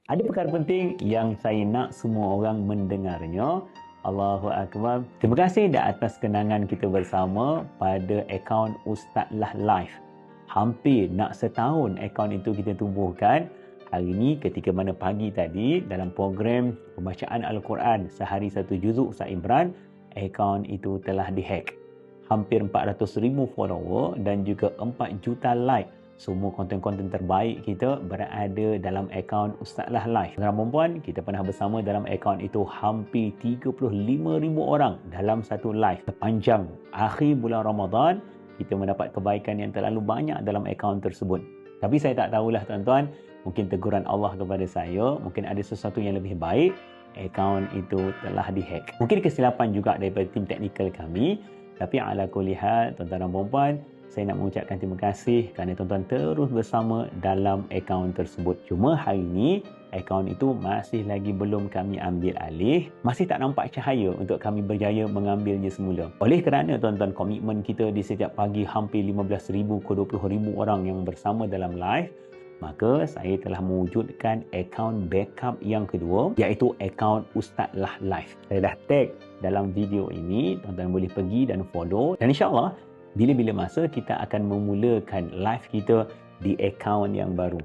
Ada perkara penting yang saya nak semua orang mendengarnya. Allahu Akbar. Terima kasih di atas kenangan kita bersama pada akaun Ustaz Lah Live. Hampir nak setahun akaun itu kita tubuhkan. Hari ini ketika mana pagi tadi dalam program pembacaan Al-Quran sehari satu juzuk Ustaz Imran, akaun itu telah dihack. Hampir 400,000 follower dan juga 4 juta like. Semua konten-konten terbaik kita berada dalam akaun Ustaz Lah Live. Tuan-tuan perempuan, kita pernah bersama dalam akaun itu hampir 35,000 orang dalam satu live. Sepanjang akhir bulan Ramadan, kita mendapat kebaikan yang terlalu banyak dalam akaun tersebut. Tapi saya tak tahulah tuan-tuan, mungkin teguran Allah kepada saya, mungkin ada sesuatu yang lebih baik, akaun itu telah dihack. Mungkin kesilapan juga daripada tim teknikal kami, tapi ala kulli hal, tuan-tuan dan puan-puan, saya nak mengucapkan terima kasih kerana tuan-tuan terus bersama dalam akaun tersebut. Cuma hari ini, akaun itu masih lagi belum kami ambil alih. Masih tak nampak cahaya untuk kami berjaya mengambilnya semula. Oleh kerana tuan-tuan komitmen kita di setiap pagi hampir 15,000 ke 20,000 orang yang bersama dalam live, maka saya telah mewujudkan akaun backup yang kedua, iaitu akaun Ustaz Lah Live. Saya dah tag dalam video ini, tuan-tuan boleh pergi dan follow. Dan insyaAllah, bila-bila masa kita akan memulakan live kita di akaun yang baru.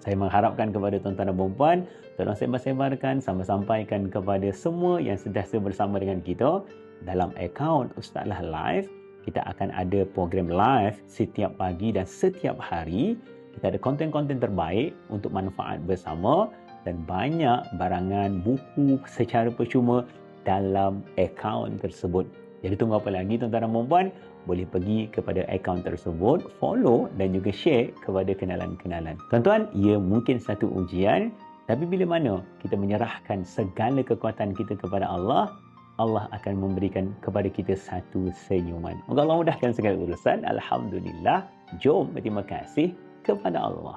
Saya mengharapkan kepada tuan-tuan dan puan-puan, tolong sebar-sebarkan, sampaikan kepada semua yang sentiasa bersama dengan kita dalam akaun Ustaz Lah Live. Kita akan ada program live setiap pagi dan setiap hari. Kita ada konten-konten terbaik untuk manfaat bersama dan banyak barangan buku secara percuma dalam akaun tersebut. Jadi tunggu apa lagi tuan-tuan dan puan-puan? Boleh pergi kepada akaun tersebut, follow dan juga share kepada kenalan-kenalan. Tuan-tuan, ia mungkin satu ujian, tapi bila mana kita menyerahkan segala kekuatan kita kepada Allah, Allah akan memberikan kepada kita satu senyuman. Moga Allah mudahkan segala urusan. Alhamdulillah. Jom berterima kasih kepada Allah.